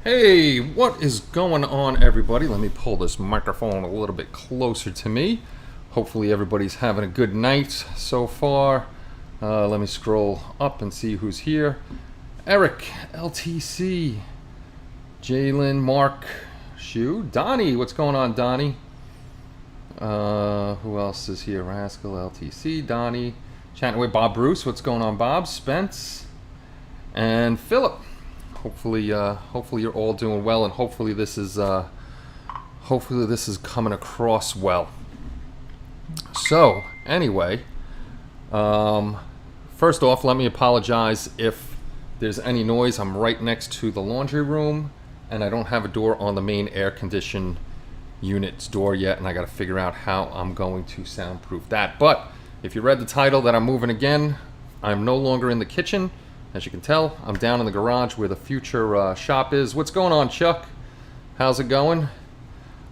Hey, what is going on, everybody? Let me pull this microphone a little bit closer to me. Hopefully everybody's having a good night so far. Let me scroll up and see who's here. Eric, LTC, Jalen, Mark, Shu, Donnie. What's going on, Donnie? Who else is here? Rascal, LTC, Donnie, chatting with Bob Bruce. What's going on, Bob? Spence, and Philip. Hopefully you're all doing well, and hopefully this is coming across well. So anyway, first off, let me apologize if there's any noise. I'm right next to the laundry room, and I don't have a door on the main air condition unit's door yet, and I got to figure out how I'm going to soundproof that. But if you read the title that I'm moving again, I'm no longer in the kitchen. As you can tell, I'm down in the garage where the future shop is. What's going on, Chuck? How's it going?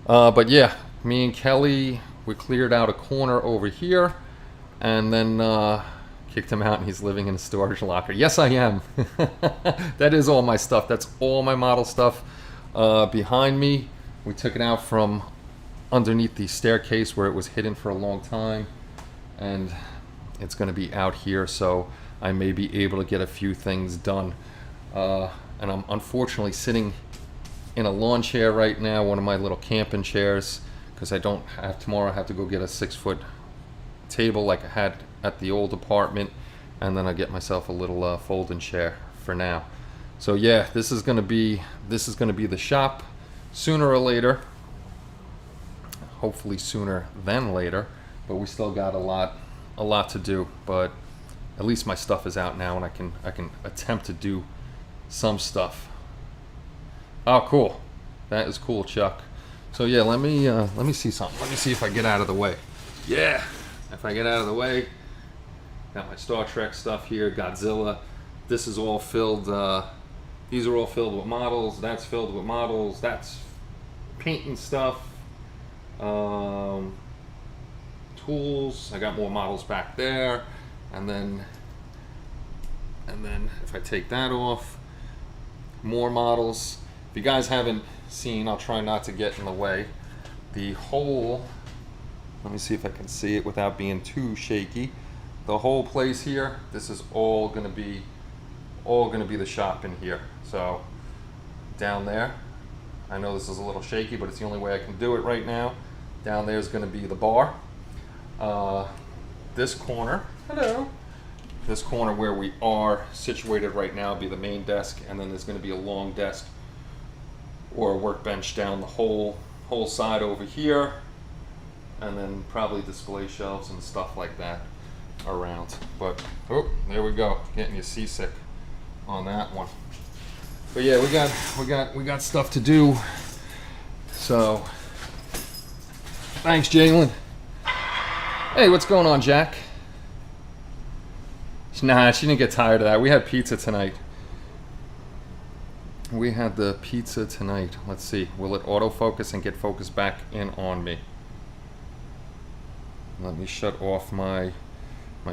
But yeah, me and Kelly, we cleared out a corner over here, and then kicked him out, and he's living in a storage locker. Yes, I am. That is all my stuff. That's all my model stuff behind me. We took it out from underneath the staircase where it was hidden for a long time, and it's going to be out here, so I may be able to get a few things done. And I'm unfortunately sitting in a lawn chair right now, one of my little camping chairs, because I don't have, tomorrow I have to go get a 6-foot table like I had at the old apartment, and then I get myself a little folding chair for now. So yeah, this is gonna be the shop sooner or later. Hopefully sooner than later, but we still got a lot to do. But at least my stuff is out now, and I can attempt to do some stuff. Oh, cool. That is cool, Chuck. So yeah, let me see something. Let me see if I get out of the way. Yeah, if I get out of the way. Got my Star Trek stuff here, Godzilla. This is all filled. These are all filled with models. That's filled with models. That's painting stuff. Tools. I got more models back there. And then if I take that off, more models. If you guys haven't seen, I'll try not to get in the way. The whole, let me see if I can see it without being too shaky. The whole place here, this is all gonna be the shop in here. So down there, I know this is a little shaky, but it's the only way I can do it right now. Down there is gonna be the bar. This corner, hello. This corner where we are situated right now will be the main desk, and then there's going to be a long desk or a workbench down the whole side over here, and then probably display shelves and stuff like that around. But oh, there we go, getting you seasick on that one. But yeah, we got stuff to do. So thanks, Jalen. Hey, what's going on, Jack? Nah, she didn't get tired of that. We had pizza tonight. We had the pizza tonight. Let's see. Will it autofocus and get focused back in on me? Let me shut off my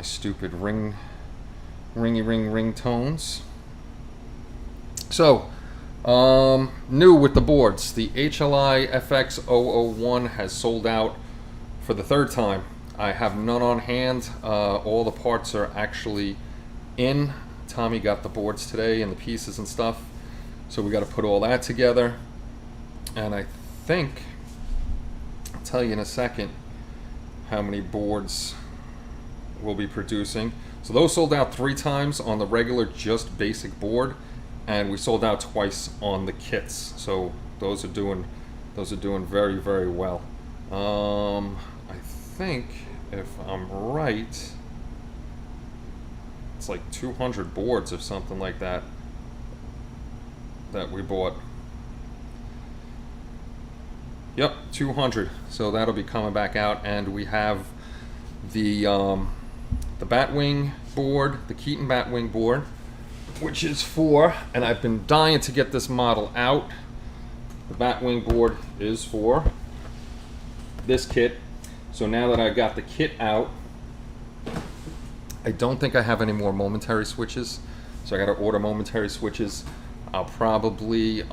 stupid ring tones. So, new with the boards. The HLI FX001 has sold out for the third time. I have none on hand. All the parts are actually in. Tommy got the boards today and the pieces and stuff. So we got to put all that together. And I think, I'll tell you in a second how many boards we'll be producing. So those sold out 3 times on the regular just basic board, and we sold out twice on the kits. So those are doing very, very well. I think if I'm right, it's like 200 boards or something like that we bought. Yep, 200. So that'll be coming back out, and we have the Batwing board, the Keaton Batwing board, which is for, and I've been dying to get this model out. The Batwing board is for this kit. So now that I got the kit out, I don't think I have any more momentary switches. So I got to order momentary switches. I'll probably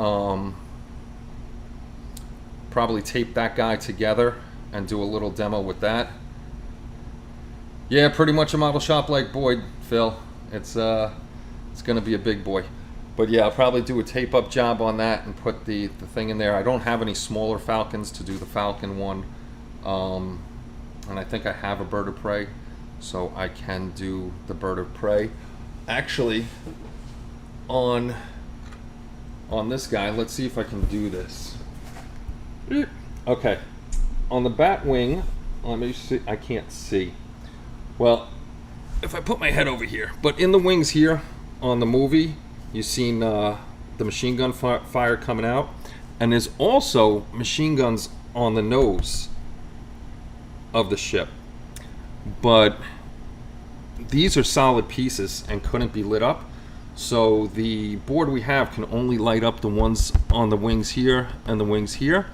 probably tape that guy together and do a little demo with that. Yeah, pretty much a model shop like Boyd, Phil. It's gonna be a big boy. But yeah, I'll probably do a tape up job on that and put the thing in there. I don't have any smaller falcons to do the falcon one. And I think I have a bird of prey, so I can do the bird of prey. Actually, on this guy, let's see if I can do this. Okay, on the bat wing, let me see, I can't see. Well, if I put my head over here, but in the wings here on the movie, you've seen the machine gun fire coming out, and there's also machine guns on the nose of the ship. But these are solid pieces and couldn't be lit up. So the board we have can only light up the ones on the wings here and the wings here.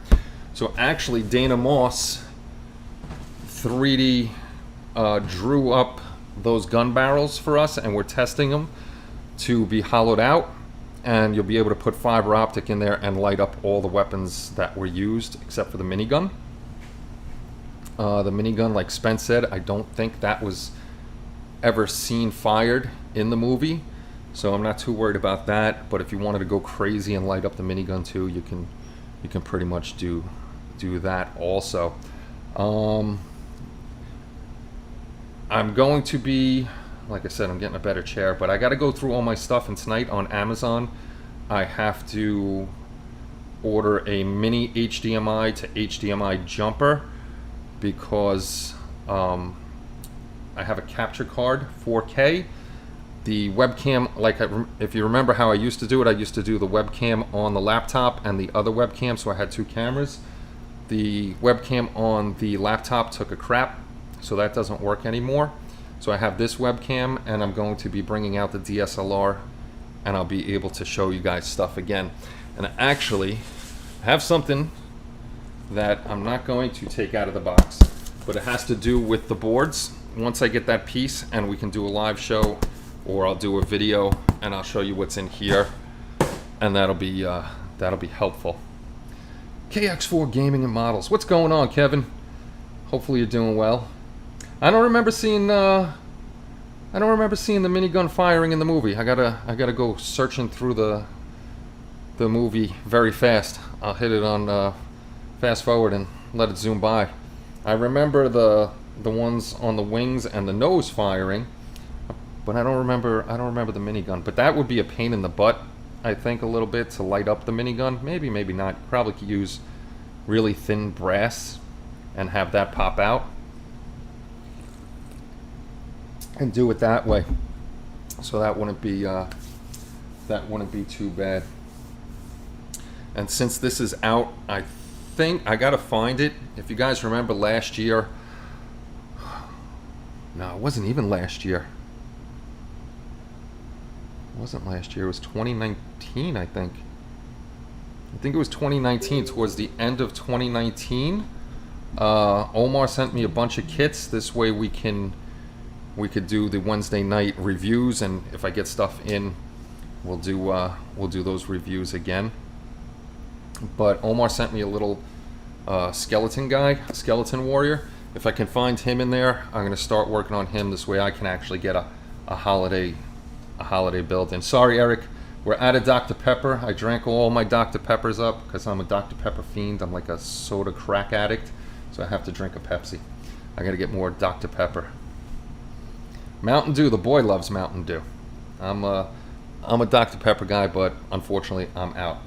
So actually Dana Moss 3D drew up those gun barrels for us, and we're testing them to be hollowed out, and you'll be able to put fiber optic in there and light up all the weapons that were used except for the minigun. The minigun, like Spence said, I don't think that was ever seen fired in the movie, so I'm not too worried about that. But if you wanted to go crazy and light up the minigun too, you can pretty much do that also. I'm going to be, like I said, I'm getting a better chair, but I got to go through all my stuff, and tonight on Amazon I have to order a mini HDMI to HDMI jumper, because I have a capture card 4K. The webcam, like if you remember how I used to do it, I used to do the webcam on the laptop and the other webcam, so I had two cameras. The webcam on the laptop took a crap, so that doesn't work anymore. So I have this webcam, and I'm going to be bringing out the DSLR, and I'll be able to show you guys stuff again. And actually, I have something that I'm not going to take out of the box, but it has to do with the boards. Once I get that piece and we can do a live show, or I'll do a video and I'll show you what's in here, and that'll be helpful. KX4 Gaming and Models. What's going on, Kevin? Hopefully you're doing well. I don't remember seeing the minigun firing in the movie. I gotta go searching through the movie very fast. I'll hit it on fast forward and let it zoom by. I remember the ones on the wings and the nose firing, but I don't remember the minigun. But that would be a pain in the butt, I think, a little bit, to light up the minigun. Maybe not. Probably could use really thin brass and have that pop out and do it that way. So that wouldn't be too bad. And since this is out, I think I gotta find it. If you guys remember last year, no, it wasn't even last year. It wasn't last year. It was 2019, I think. I think it was 2019. Towards the end of 2019, Omar sent me a bunch of kits. This way we could do the Wednesday night reviews, and if I get stuff in, we'll do those reviews again. But Omar sent me a little skeleton guy, skeleton warrior. If I can find him in there, I'm going to start working on him. This way I can actually get a holiday build in. Sorry, Eric, we're out of Dr. Pepper. I drank all my Dr. Peppers up because I'm a Dr. Pepper fiend. I'm like a soda crack addict, so I have to drink a Pepsi. I got to get more Dr. Pepper. Mountain Dew, the boy loves Mountain Dew. I'm a Dr. Pepper guy, but unfortunately I'm out.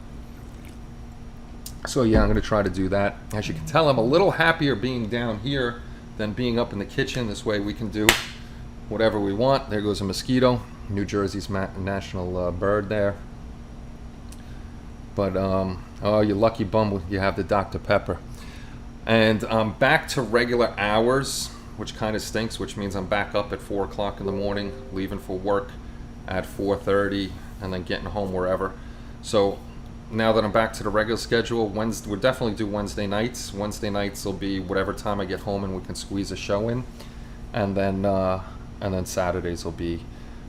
So yeah, I'm going to try to do that. As you can tell, I'm a little happier being down here than being up in the kitchen. This way we can do whatever we want. There goes a mosquito. New Jersey's national bird there. But oh, you lucky bum, you have the Dr. Pepper. And I'm back to regular hours, which kind of stinks, which means I'm back up at 4 o'clock in the morning, leaving for work at 4:30, and then getting home wherever. So now that I'm back to the regular schedule, we'll definitely do Wednesday nights. Wednesday nights will be whatever time I get home and we can squeeze a show in. And then Saturdays will be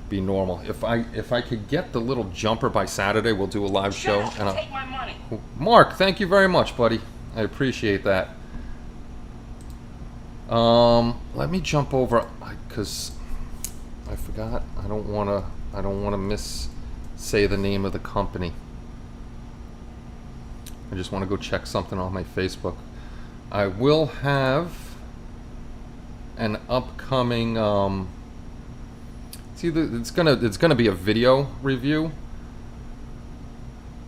be normal. If I could get the little jumper by Saturday, we'll do a live show. And take my money. Mark, thank you very much, buddy. I appreciate that. Let me jump over because I forgot. I don't wanna say the name of the company. I just want to go check something on my Facebook. I will have an upcoming it's gonna be a video review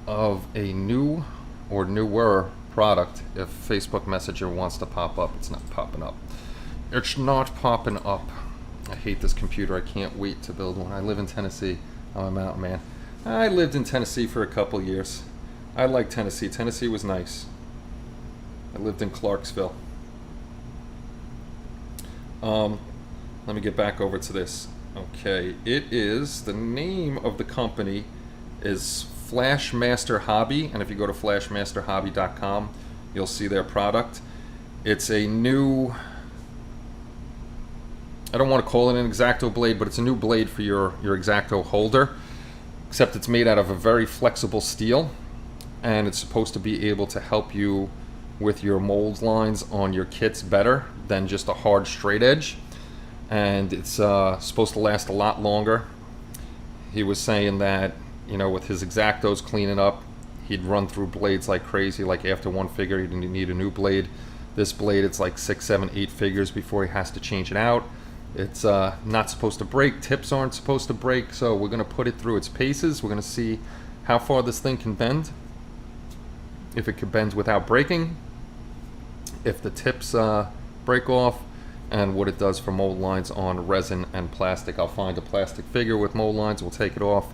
of a new or newer product. If Facebook Messenger wants to pop up, it's not popping up. It's not popping up. I hate this computer. I can't wait to build one. I live in Tennessee. I'm a mountain man. I lived in Tennessee for a couple years. I like Tennessee. Tennessee was nice. I lived in Clarksville. Let me get back over to this. Okay, the name of the company is Flashmaster Hobby, and if you go to flashmasterhobby.com, you'll see their product. It's a new, I don't want to call it an X-Acto blade, but it's a new blade for your X-Acto holder, except it's made out of a very flexible steel, and it's supposed to be able to help you with your mold lines on your kits better than just a hard straight edge. And it's supposed to last a lot longer. He was saying that, you know, with his X-Actos cleaning up, he'd run through blades like crazy. Like after one figure, he'd need a new blade. This blade, it's like 6, 7, 8 figures before he has to change it out. It's not supposed to break. Tips aren't supposed to break. So we're going to put it through its paces. We're going to see how far this thing can bend. If it can bend without breaking. If the tips break off. And what it does for mold lines on resin and plastic. I'll find a plastic figure with mold lines, we'll take it off,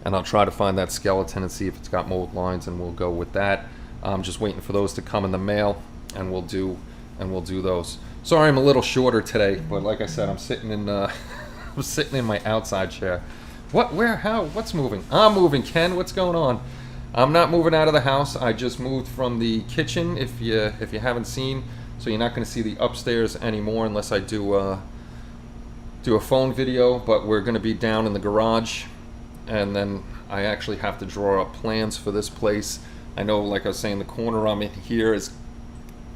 and I'll try to find that skeleton and see if it's got mold lines, and we'll go with that. I'm just waiting for those to come in the mail, and we'll do those. Sorry, I'm a little shorter today, but like I said, I'm sitting in I'm sitting in my outside chair. What? Where? How? What's moving? I'm moving, Ken. What's going on? I'm not moving out of the house. I just moved from the kitchen. If you haven't seen. So you're not going to see the upstairs anymore unless I do a phone video, but we're going to be down in the garage, and then I actually have to draw up plans for this place. I know, like I was saying, the corner I'm in here is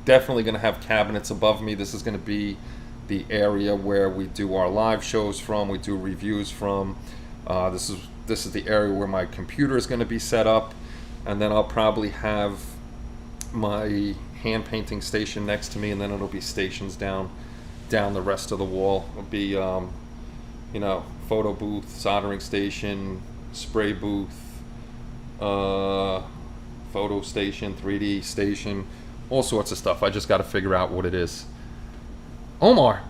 definitely going to have cabinets above me. This is going to be the area where we do our live shows from, we do reviews from. This is the area where my computer is going to be set up, and then I'll probably have my hand painting station next to me, and then it'll be stations down the rest of the wall. It'll be you know, photo booth, soldering station, spray booth, photo station, 3D station, all sorts of stuff. I just got to figure out what it is. Omar,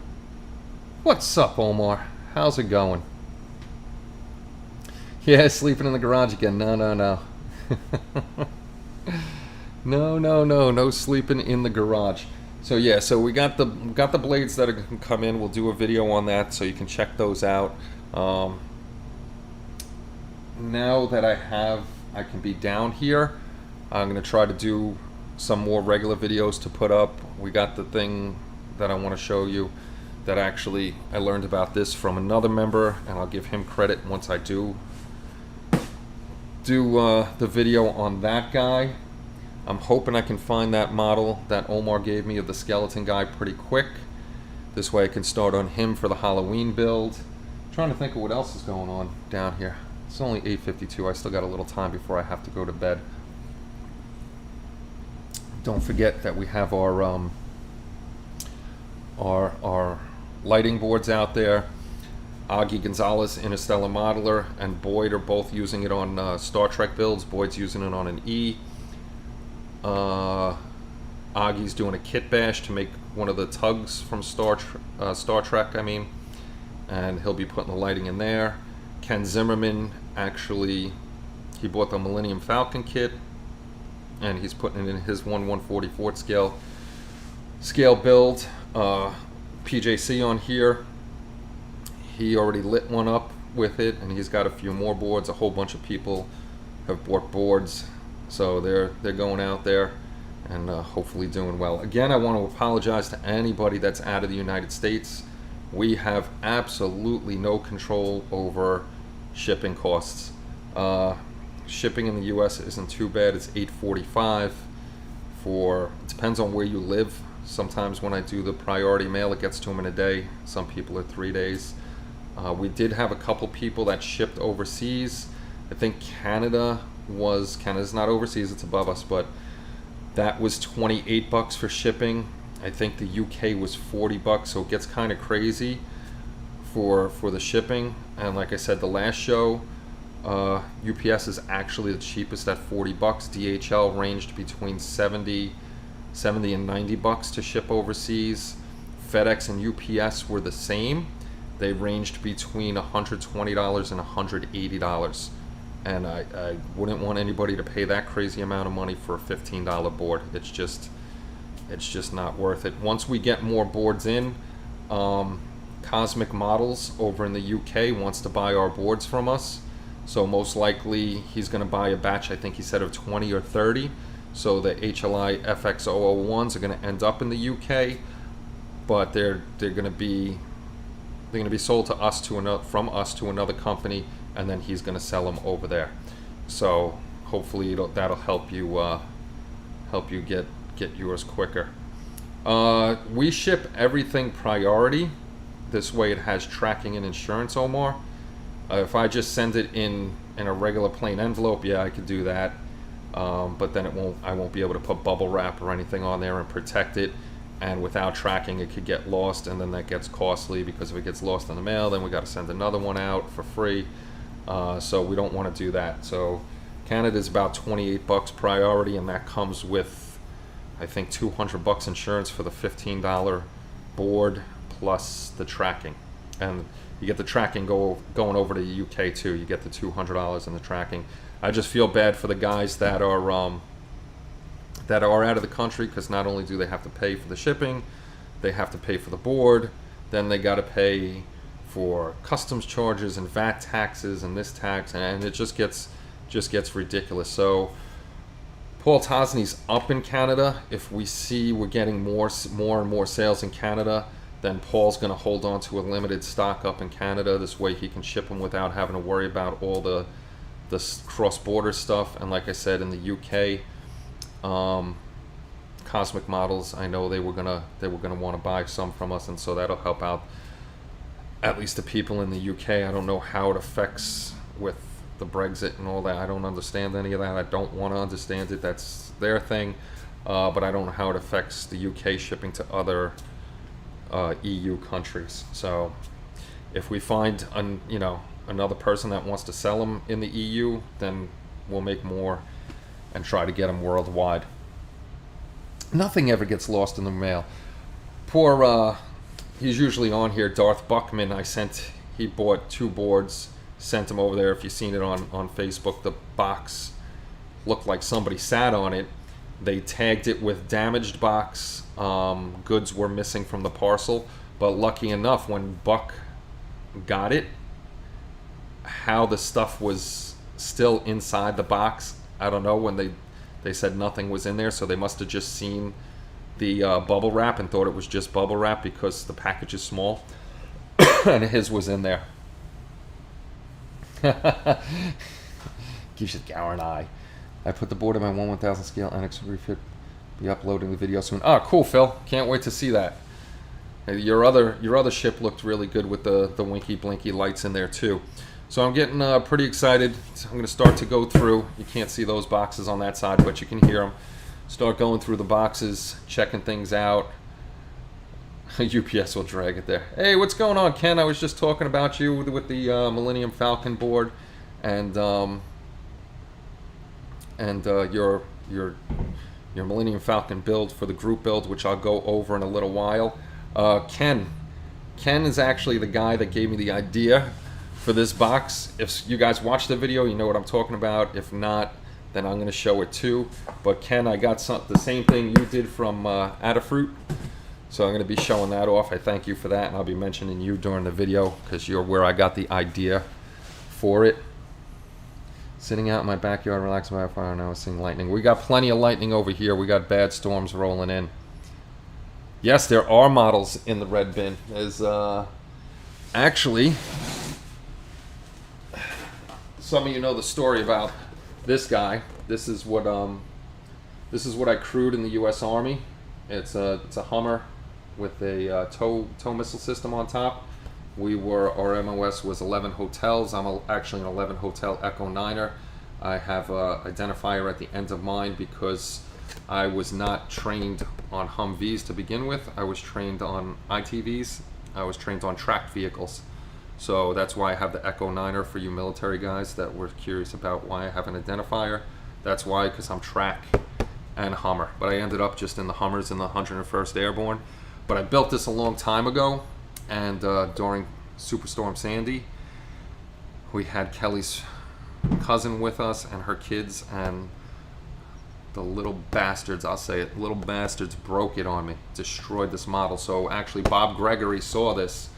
what's up, Omar? How's it going? Yeah, sleeping in the garage again. No. No sleeping in the garage. So yeah, so we got the blades that are going to come in. We'll do a video on that, so you can check those out. Now that I can be down here, I'm going to try to do some more regular videos to put up. We got the thing that I want to show you that actually I learned about this from another member, and I'll give him credit once I do the video on that guy. I'm hoping I can find that model that Omar gave me of the skeleton guy pretty quick. This way I can start on him for the Halloween build. I'm trying to think of what else is going on down here. It's only 8:52. I still got a little time before I have to go to bed. Don't forget that we have our lighting boards out there. Augie Gonzalez, Interstellar Modeler, and Boyd are both using it on Star Trek builds. Boyd's using it on an E. Augie's doing a kit bash to make one of the tugs from Star Trek, and he'll be putting the lighting in there. Ken Zimmerman, actually, he bought the Millennium Falcon kit, and he's putting it in his 1/144th scale build. PJC on here, he already lit one up with it, and he's got a few more boards. A whole bunch of people have bought boards, so they're going out there and hopefully doing well. Again, I want to apologize to anybody that's out of the United States we have absolutely no control over shipping costs. Shipping in the US isn't too bad. It's $8.45 for, it depends on where you live. Sometimes when I do the priority mail, it gets to them in a day. Some people are 3 days. We did have a couple people that shipped overseas. I think Canada's not overseas, it's above us, but that was $28 for shipping. I think the UK was $40, so it gets kind of crazy for the shipping. And like I said, the last show, UPS is actually the cheapest at $40. DHL ranged between 70 and $90 to ship overseas. FedEx and UPS were the same. They ranged between $120 and $180. And I wouldn't want anybody to pay that crazy amount of money for a $15 board. It's just not worth it. Once we get more boards in, Cosmic Models over in the UK wants to buy our boards from us. So most likely he's going to buy a batch, I think he said, of 20 or 30. So the HLI FX001s are going to end up in the UK, but they're going to be sold to us from us to another company, and then he's going to sell them over there. So hopefully that'll help you get yours quicker. We ship everything priority. This way it has tracking and insurance, Omar. If I just send it in a regular plain envelope, yeah, I could do that. But then I won't be able to put bubble wrap or anything on there and protect it. And without tracking, it could get lost, and then that gets costly, because if it gets lost in the mail, then we got to send another one out for free. So we don't want to do that. So Canada's about $28 priority, and that comes with, I think, $200 insurance for the $15 board plus the tracking. And you get the tracking going over to the UK too. You get the $200 in the tracking. I just feel bad for the guys that are out of the country, because not only do they have to pay for the shipping, they have to pay for the board, then they got to pay for customs charges and VAT taxes and this tax, and it just gets ridiculous. So Paul Tosny's up in Canada. If we see we're getting more and more sales in Canada, then Paul's going to hold on to a limited stock up in Canada. This way he can ship them without having to worry about all the cross-border stuff. And like I said, in the UK, Cosmic Models, I know they were gonna want to buy some from us, and so that'll help out at least the people in the UK. I don't know how it affects with the Brexit and all that. I don't understand any of that. I don't want to understand it. That's their thing. But I don't know how it affects the UK shipping to other EU countries. So if we find another person that wants to sell them in the EU, then we'll make more and try to get them worldwide. Nothing ever gets lost in the mail. Poor, he's usually on here, Darth Buckman. He bought 2 boards, sent them over there. If you've seen it on Facebook, the box looked like somebody sat on it. They tagged it with damaged box. Goods were missing from the parcel, but lucky enough, when Buck got it, how the stuff was still inside the box, I don't know. When they said nothing was in there, so they must have just seen the bubble wrap and thought it was just bubble wrap because the package is small, and his was in there. Gives you Gower eye. I put the board in my 1/1000 scale NX refit. Be uploading the video soon. Ah, cool, Phil. Can't wait to see that. Your other ship looked really good with the winky blinky lights in there too. So I'm getting pretty excited. I'm going to start to go through. You can't see those boxes on that side, but you can hear them. Start going through the boxes, checking things out. UPS will drag it there. Hey, what's going on, Ken? I was just talking about you with the Millennium Falcon board, and your Millennium Falcon build for the group build, which I'll go over in a little while. Ken is actually the guy that gave me the idea for this box. If you guys watch the video, you know what I'm talking about. If not, then I'm going to show it too. But Ken, I got the same thing you did from Adafruit, so I'm going to be showing that off. I thank you for that, and I'll be mentioning you during the video because you're where I got the idea for it. Sitting out in my backyard, relaxing by a fire, now seeing lightning. We got plenty of lightning over here. We got bad storms rolling in. Yes, there are models in the red bin. There's Actually, some of you know the story about this guy. This is what I crewed in the U.S. Army. It's a Hummer with a tow missile system on top. Our MOS was 11 hotels. I'm actually an 11 hotel Echo 9er. I have a identifier at the end of mine because I was not trained on Humvees to begin with. I was trained on ITVs. I was trained on tracked vehicles. So that's why I have the Echo 9er for you military guys that were curious about why I have an identifier. That's why, because I'm track and Hummer. But I ended up just in the Hummers in the 101st Airborne. But I built this a long time ago, and during Superstorm Sandy, we had Kelly's cousin with us and her kids, and the little bastards, I'll say it, little bastards broke it on me, destroyed this model. So actually Bob Gregory saw this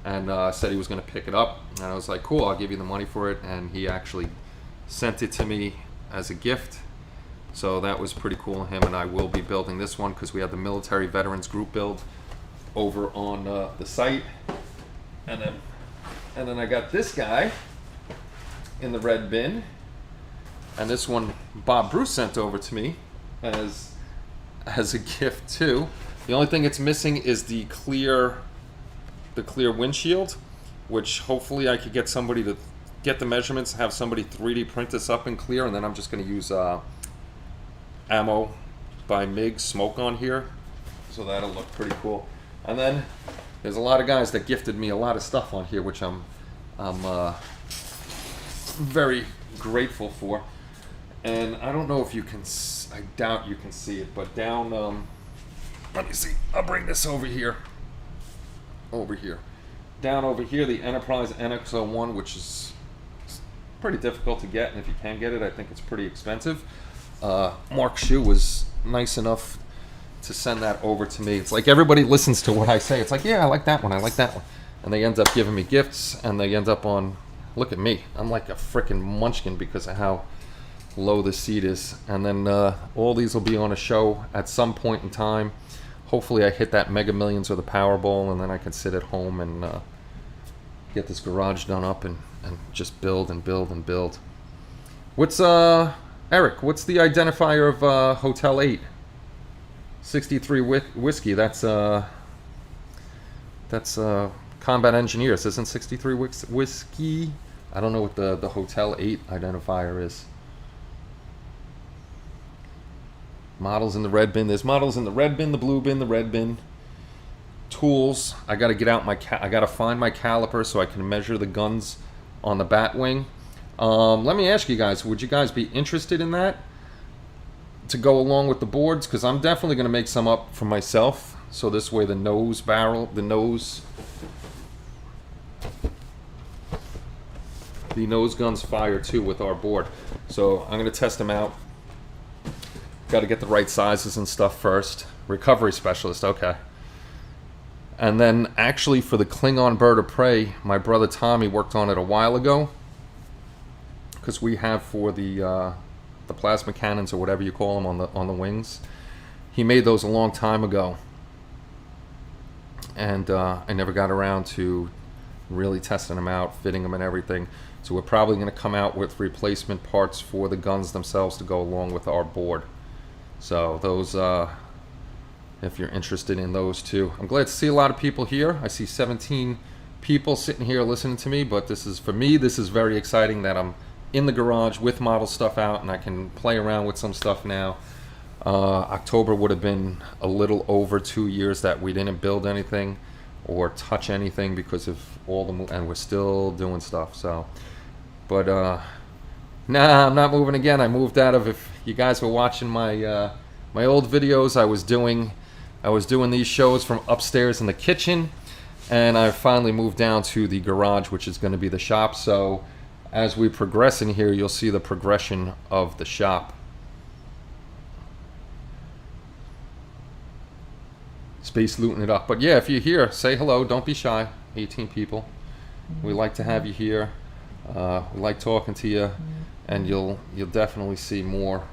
and said he was going to pick it up, and I was like, cool, I'll give you the money for it, and he actually sent it to me as a gift. So that was pretty cool of him, and I will be building this one because we have the military veterans group build over on the site. And then I got this guy in the red bin, and this one Bob Bruce sent over to me as a gift too. The only thing it's missing is the clear windshield, which hopefully I could get somebody to get the measurements, have somebody 3D print this up in clear, and then I'm just going to use ammo by MiG smoke on here, so that'll look pretty cool. And then there's a lot of guys that gifted me a lot of stuff on here, which I'm very grateful for. And I don't know if you can, I doubt you can see it, but down, let me see, I'll bring this over here. Down over here, the Enterprise NX-01, which is pretty difficult to get, and if you can get it, I think it's pretty expensive. Mark Shue was nice enough to send that over to me. It's like everybody listens to what I say. It's like, yeah, I like that one, I like that one. And they end up giving me gifts, and they end up on, look at me, I'm like a freaking munchkin because of how low the seat is. And then all these will be on a show at some point in time. Hopefully I hit that Mega Millions or the Powerball, and then I can sit at home and get this garage done up and just build and build and build. What's Eric, what's the identifier of Hotel 8? 63 whiskey. That's Combat Engineers. Isn't 63 whiskey? I don't know what the Hotel 8 identifier is. Models in the red bin. There's models in the red bin, the blue bin, the red bin. Tools. I got to get out I got to find my caliper so I can measure the guns on the Batwing. Let me ask you guys, would you guys be interested in that to go along with the boards? Because I'm definitely going to make some up for myself, so this way the nose guns fire too with our board. So I'm going to test them out. Got to get the right sizes and stuff first. Recovery specialist, okay. And then actually for the Klingon Bird of Prey, my brother Tommy worked on it a while ago, because we have for the plasma cannons or whatever you call them on the wings. He made those a long time ago, and I never got around to really testing them out, fitting them and everything. So we're probably going to come out with replacement parts for the guns themselves to go along with our board. So those, if you're interested in those too. I'm glad to see a lot of people here. I see 17 people sitting here listening to me, but this is, for me, this is very exciting that I'm in the garage with model stuff out and I can play around with some stuff now. October would have been a little over 2 years that we didn't build anything or touch anything because of all the and we're still doing stuff. So, but nah, I'm not moving again. I moved out of, if you guys were watching my my old videos, I was doing these shows from upstairs in the kitchen, and I finally moved down to the garage, which is going to be the shop. So as we progress in here, you'll see the progression of the shop. Space looting it up. But yeah, if you're here, say hello. Don't be shy. 18 people. We like to have you here. We like talking to you, and you'll definitely see more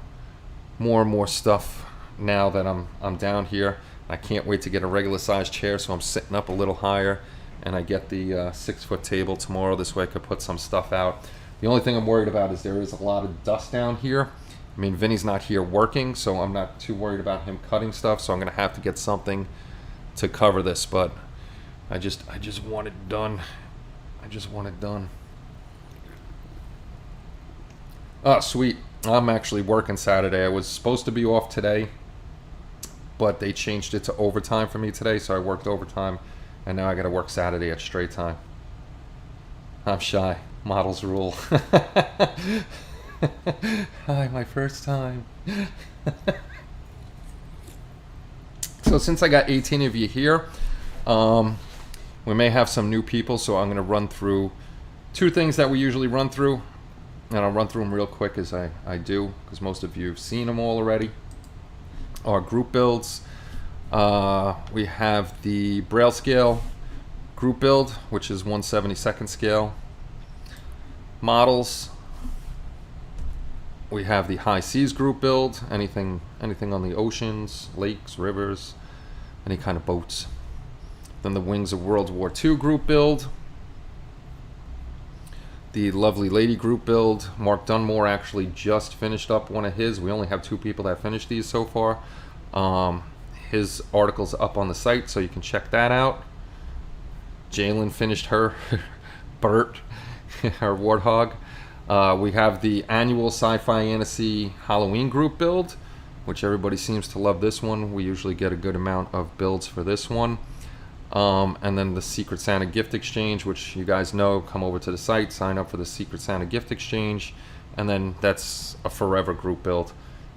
and more stuff now that I'm down here. I can't wait to get a regular sized chair, so I'm sitting up a little higher and I get the 6-foot table tomorrow. This way I could put some stuff out. The only thing I'm worried about is there is a lot of dust down here. I mean, Vinny's not here working, so I'm not too worried about him cutting stuff, so I'm gonna have to get something to cover this, but I just want it done. I just want it done. Oh, sweet. I'm actually working Saturday. I was supposed to be off today, but they changed it to overtime for me today, so I worked overtime, and now I gotta work Saturday at straight time. I'm shy. Models rule. Hi, my first time. So since I got 18 of you here, we may have some new people, so I'm gonna run through 2 things that we usually run through. And I'll run through them real quick as I do, because most of you have seen them all already. Our group builds. We have the Braille scale group build, which is 1/72 scale. Models. We have the high seas group build, anything on the oceans, lakes, rivers, any kind of boats. Then the Wings of World War II group build. The Lovely Lady group build. Mark Dunmore actually just finished up one of his. We only have 2 people that finished these so far. His article's up on the site, so you can check that out. Jalen finished her, Bert, her warthog. We have the annual Sci-Fi Fantasy Halloween group build, which everybody seems to love this one. We usually get a good amount of builds for this one. And then the Secret Santa gift exchange, which you guys know, come over to the site, sign up for the Secret Santa gift exchange, and then that's a forever group build.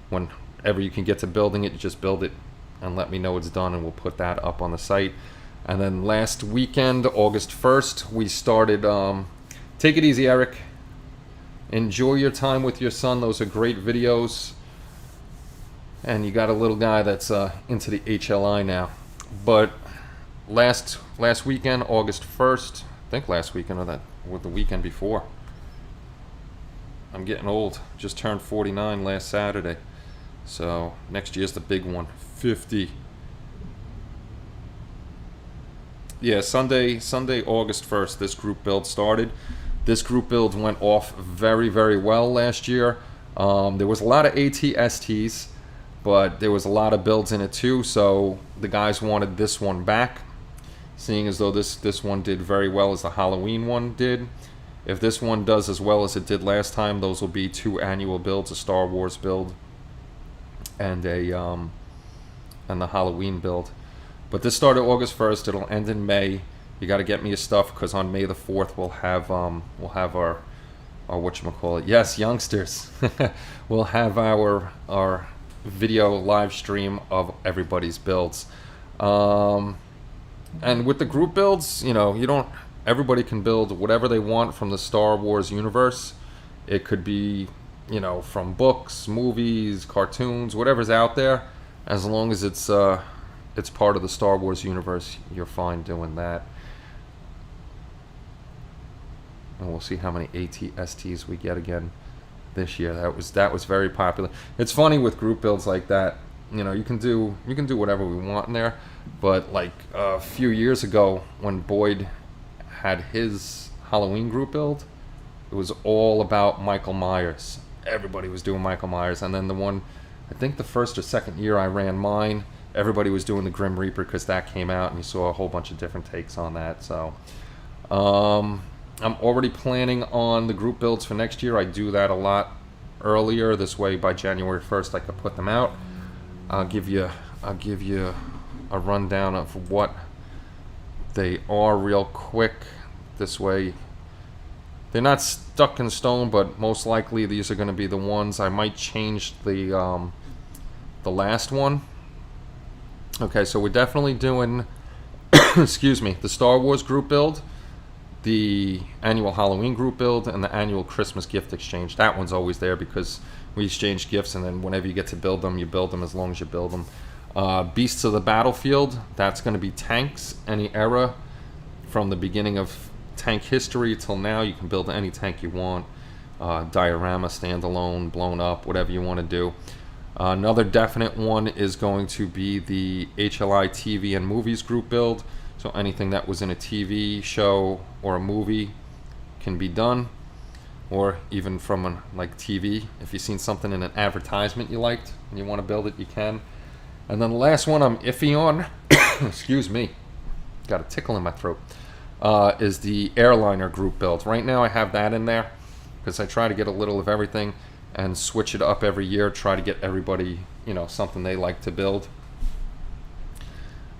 Whenever you can get to building it, you just build it and let me know it's done, and we'll put that up on the site. And then last weekend, August 1st, we started Take It Easy, Eric. Enjoy your time with your son. Those are great videos. And you got a little guy that's into the HLI now. But last weekend, August 1st, I think last weekend or the weekend before. I'm getting old. Just turned 49 last Saturday. So next year's the big one, 50. Yeah, Sunday, August 1st, this group build started. This group build went off very, very well last year. There was a lot of AT-STs, but there was a lot of builds in it too, so the guys wanted this one back, seeing as though this one did very well as the Halloween one did. If this one does as well as it did last time, those will be 2 annual builds, a Star Wars build and the Halloween build. But this started August 1st. It'll end in May. You got to get me your stuff, because on May the 4th we'll have our whatchamacallit. Yes, youngsters. We'll have our video live stream of everybody's builds. And with the group builds, everybody can build whatever they want from the Star Wars universe. It could be, from books, movies, cartoons, whatever's out there. As long as it's part of the Star Wars universe, you're fine doing that. And we'll see how many AT-STs we get again this year. That was very popular. It's funny with group builds like that. You can do whatever we want in there. But like a few years ago, when Boyd had his Halloween group build, it was all about Michael Myers. Everybody was doing Michael Myers. And then I think the first or second year I ran mine, everybody was doing the Grim Reaper, because that came out, and you saw a whole bunch of different takes on that. So I'm already planning on the group builds for next year. I do that a lot earlier. This way, by January 1st, I could put them out. I'll give you a rundown of what they are real quick. This way, they're not stuck in stone, but most likely these are going to be the ones. I might change the last one. Okay, so we're definitely doing excuse me, the Star Wars group build, the annual Halloween group build, and the annual Christmas gift exchange. That one's always there, because we exchange gifts, and then whenever you get to build them, you build them as long as you build them. Beasts of the Battlefield, that's going to be tanks, any era from the beginning of tank history till now. You can build any tank you want, diorama, standalone, blown up, whatever you want to do. Another definite one is going to be the HLI TV and movies group build. So So anything that was in a TV show or a movie can be done, or even from like TV. If you've seen something in an advertisement you liked and you want to build it, you can. And then the last one I'm iffy on, excuse me, got a tickle in my throat, is the airliner group build. Right now I have that in there because I try to get a little of everything and switch it up every year, try to get everybody, you know, something they like to build.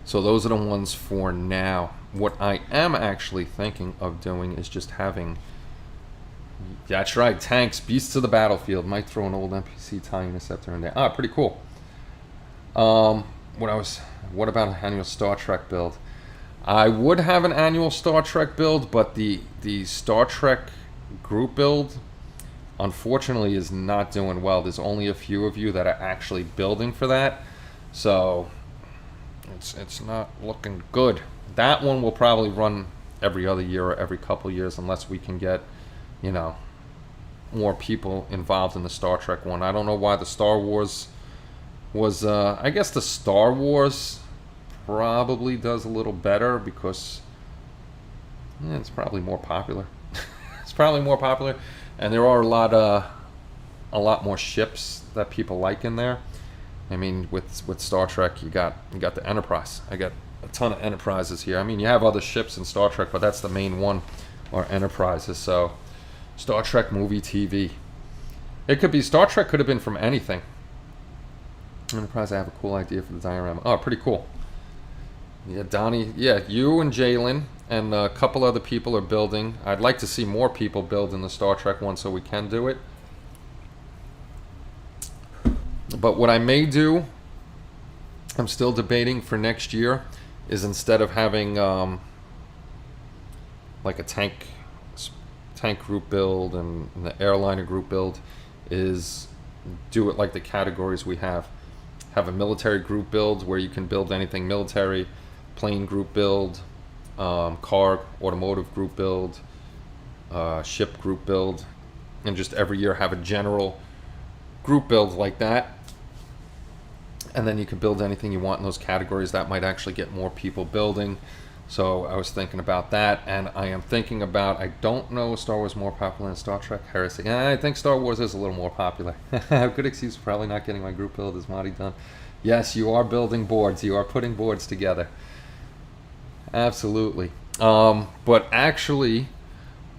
So those are the ones for now. What I am actually thinking of doing is just having, that's right, tanks, beasts of the battlefield. Might throw an old NPC TIE Interceptor in there. Ah, pretty cool. What about an annual Star Trek build? I would have an annual Star Trek build, but the Star Trek group build, unfortunately, is not doing well. There's only a few of you that are actually building for that, so it's not looking good. That one will probably run every other year or every couple years, unless we can get, you know, more people involved in the Star Trek one. I don't know why the Star Wars was, I guess the Star Wars probably does a little better because it's probably more popular. It's probably more popular, and there are a lot more ships that people like in there. I mean, with Star Trek, you got the Enterprise. I got a ton of Enterprises here. I mean, you have other ships in Star Trek, but that's the main one, are Enterprises. So Star Trek movie, TV. It could be, Star Trek could have been from anything. Enterprise, I have a cool idea for the diorama. Oh, pretty cool. Yeah, Donnie, yeah, you and Jalen and a couple other people are building. I'd like to see more people build in the Star Trek one so we can do it. But what I may do, I'm still debating for next year, is instead of having like a tank group build and the airliner group build, is do it like the categories we have. Have a military group build where you can build anything military, plane group build, car, automotive group build, ship group build, and just every year have a general group build like that. And then you can build anything you want in those categories. That might actually get more people building. So I was thinking about that, and I am thinking about, I don't know, Star Wars more popular than Star Trek? Heresy. I think Star Wars is a little more popular. Good excuse for probably not getting my group build. Is Marty done? Yes, you are building boards. You are putting boards together. Absolutely. But actually,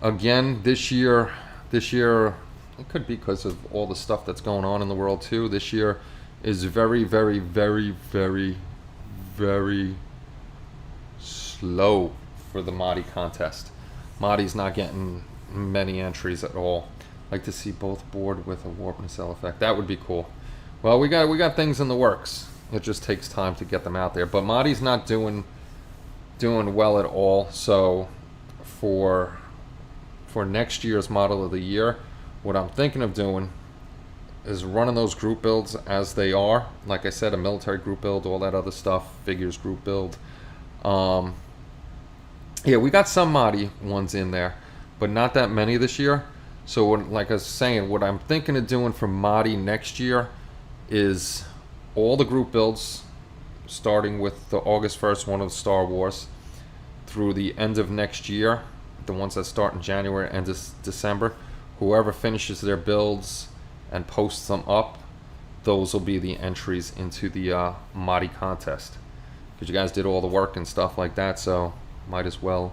again, this year, it could be because of all the stuff that's going on in the world too. This year is very, very, very, very, very slow for the Mahdi contest. Mahdi's not getting many entries at all. Like to see both board with a warp nacelle effect. That would be cool. Well, we got things in the works. It just takes time to get them out there. But Mahdi's not doing well at all. So for next year's model of the year, what I'm thinking of doing is running those group builds as they are. Like I said, a military group build, all that other stuff, figures group build. Yeah, we got some Mahdi ones in there, but not that many this year. So like I was saying, what I'm thinking of doing for Mahdi next year is all the group builds, starting with the August 1st one of Star Wars through the end of next year, the ones that start in January and December. Whoever finishes their builds and posts them up, those will be the entries into the Mahdi contest. Because you guys did all the work and stuff like that, so might as well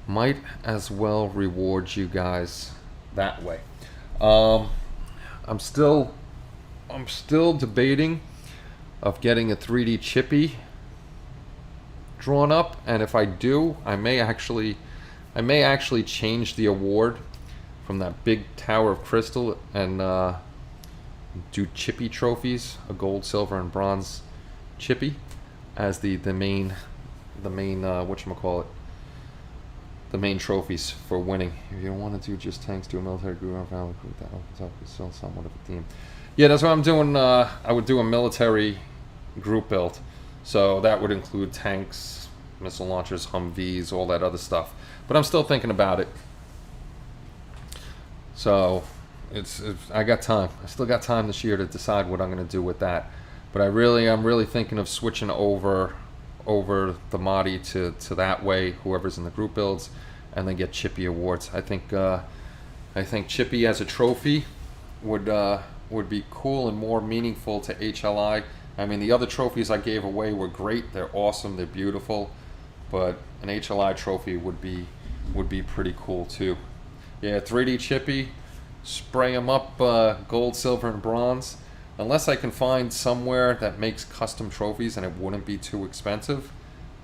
reward you guys that way. I'm still debating of getting a 3D chippy drawn up, and if I do, I may actually change the award from that big tower of crystal and do chippy trophies, a gold, silver, and bronze chippy as the main whatchamacallit, the main trophies for winning. If you don't want to do just tanks, do a military group, that opens up is still somewhat of a theme. Yeah, that's what I'm doing. I would do a military group build, so that would include tanks, missile launchers, Humvees, all that other stuff. But I'm still thinking about it. So I got time. I still got time this year to decide what I'm going to do with that. But I'm really thinking of switching over over the Mahdi to that way, whoever's in the group builds, and then get Chippy awards. I think Chippy as a trophy would be cool and more meaningful to HLI. I mean, the other trophies I gave away were great. They're awesome. They're beautiful. But an HLI trophy would be pretty cool too. Yeah, 3D Chippy, spray them up gold, silver, and bronze. Unless I can find somewhere that makes custom trophies and it wouldn't be too expensive,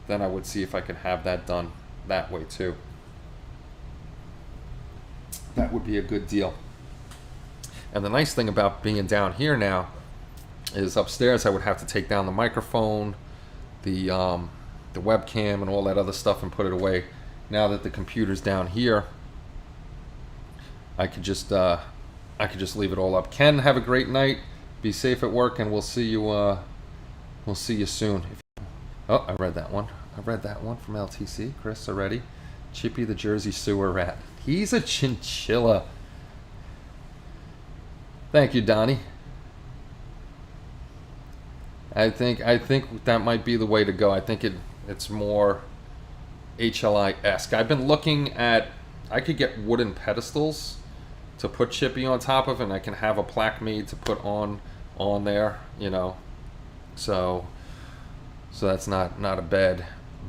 then I would see if I could have that done that way too. That would be a good deal. And the nice thing about being down here now is upstairs I would have to take down the microphone, the webcam, and all that other stuff and put it away. Now that the computer's down here, I could just leave it all up. Ken, have a great night. Be safe at work, and we'll see you soon. Oh, I read that one. I read that one from LTC, Chris already. Chippy the Jersey sewer rat. He's a chinchilla. Thank you, Donnie. I think that might be the way to go. I think it's more HLI-esque. I've been looking at, I could get wooden pedestals to put Chippy on top of, and I can have a plaque made to put on there, you know. So that's not a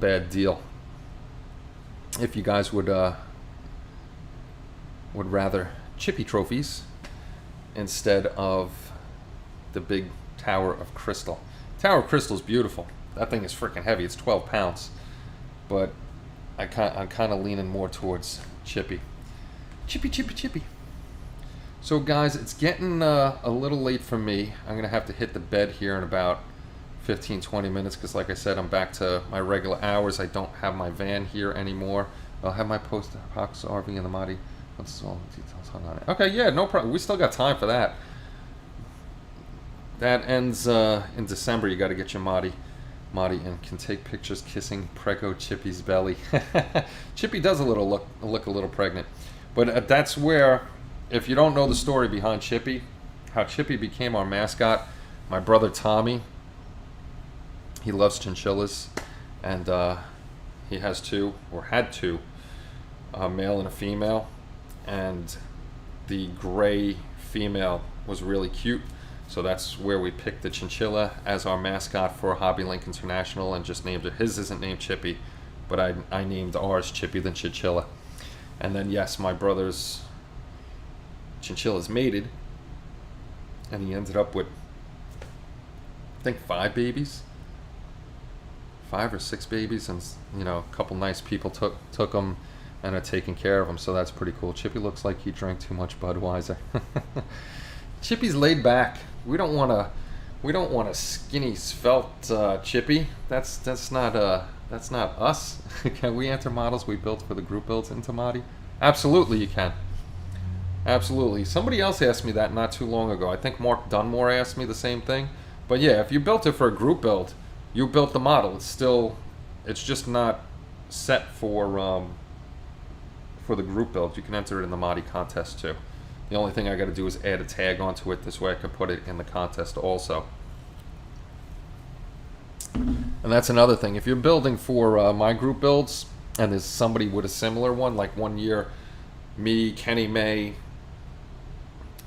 bad deal. If you guys would rather Chippy trophies instead of the big Tower of Crystal. Tower of Crystal is beautiful. That thing is freaking heavy. It's 12 pounds. But I'm kind of leaning more towards Chippy. Chippy. So guys, it's getting a little late for me. I'm going to have to hit the bed here in about 15-20 minutes because, like I said, I'm back to my regular hours. I don't have my van here anymore. I'll have my post-apocalypse RV in the Mahdi. What's all the details hung on it? Okay, yeah, no problem. We still got time for that. That ends in December. You got to get your Mahdi, and can take pictures kissing Prego Chippy's belly. Chippy does look a little pregnant, but that's where, if you don't know the story behind Chippy, how Chippy became our mascot, my brother Tommy, he loves chinchillas, and he has had two, a male and a female, and the gray female was really cute. So that's where we picked the chinchilla as our mascot for Hobby Link International and just named it. His isn't named Chippy, but I named ours Chippy the Chinchilla. And then, yes, my brother's chinchilla's mated, and he ended up with, I think, 5 babies. 5 or 6 babies, and, you know, a couple nice people took them and are taking care of them, so that's pretty cool. Chippy looks like he drank too much Budweiser. Chippy's laid back. We don't want a skinny, svelte Chippy. That's not us. Can we enter models we built for the group builds into Mahdi? Absolutely, you can. Absolutely. Somebody else asked me that not too long ago. I think Mark Dunmore asked me the same thing. But yeah, if you built it for a group build, you built the model. It's just not set for the group build. You can enter it in the Mahdi contest too. The only thing I got to do is add a tag onto it. This way I can put it in the contest also. And that's another thing. If you're building for my group builds, and there's somebody with a similar one, like one year, me, Kenny May,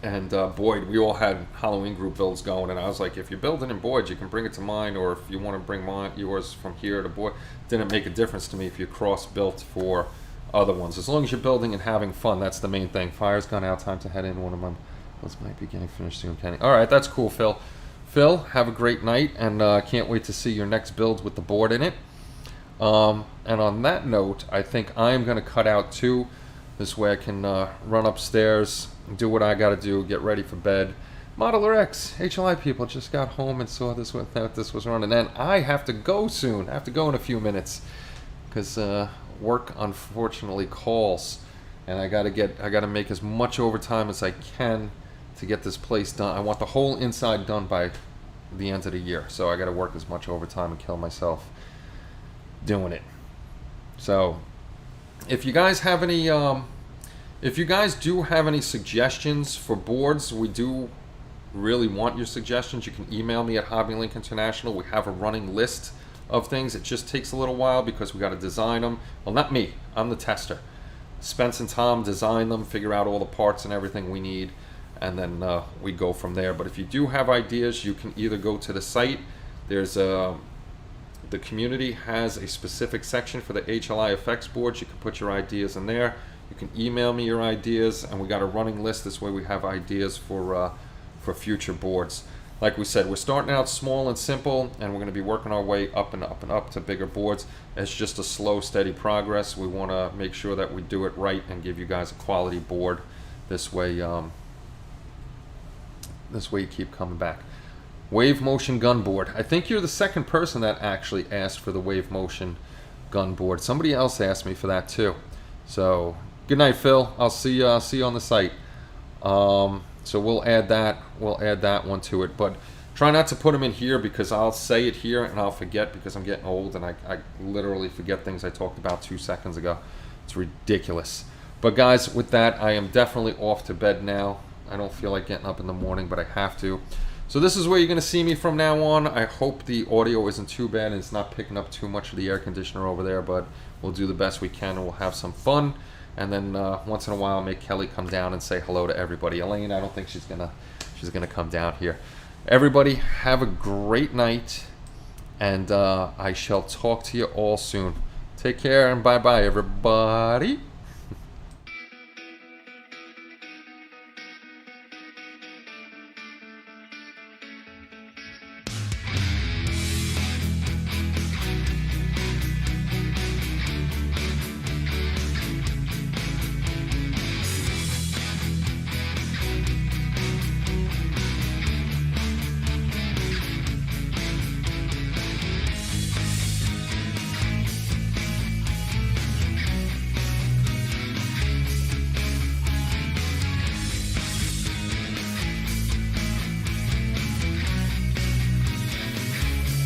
and Boyd, we all had Halloween group builds going. And I was like, if you're building in Boyd, you can bring it to mine, or if you want to bring yours from here to Boyd. Didn't make a difference to me if you cross-built for other ones. As long as you're building and having fun, that's the main thing. Fire's gone out, time to head in. One of them might be getting finished soon, Kenny. All right, that's cool, Phil. Phil, have a great night, and can't wait to see your next build with the board in it. And on that note, I think I'm going to cut out too. This way I can run upstairs, do what I got to do, get ready for bed. Modeler X, HLI people just got home and saw this was running. And I have to go soon. I have to go in a few minutes because work unfortunately calls, and I gotta make as much overtime as I can to get this place done. I want the whole inside done by the end of the year, so I gotta work as much overtime and kill myself doing it. So if you guys have any if you guys do have any suggestions for boards, we do really want your suggestions. You can email me at Hobby Link International. We have a running list of things. It just takes a little while because we got to design them. Well, not me, I'm the tester. Spence and Tom design them, figure out all the parts and everything we need, and then we go from there. But if you do have ideas, you can either go to the site. There's the community has a specific section for the HLI effects boards. You can put your ideas in there. You can email me your ideas, and we got a running list. This way we have ideas for future boards. Like we said, we're starting out small and simple, and we're going to be working our way up and up and up to bigger boards. It's just a slow, steady progress. We want to make sure that we do it right and give you guys a quality board. This way you keep coming back. Wave motion gun board. I think you're the second person that actually asked for the wave motion gun board. Somebody else asked me for that too. So good night, Phil. I'll see you on the site. So we'll add that one to it, but try not to put them in here because I'll say it here and I'll forget because I'm getting old and I literally forget things I talked about 2 seconds ago. It's ridiculous. But guys, with that, I am definitely off to bed now. I don't feel like getting up in the morning, but I have to. So this is where you're going to see me from now on. I hope the audio isn't too bad and it's not picking up too much of the air conditioner over there, but we'll do the best we can and we'll have some fun. And then once in a while, make Kelly come down and say hello to everybody. Elaine, I don't think she's gonna come down here. Everybody, have a great night, and I shall talk to you all soon. Take care and bye-bye, everybody.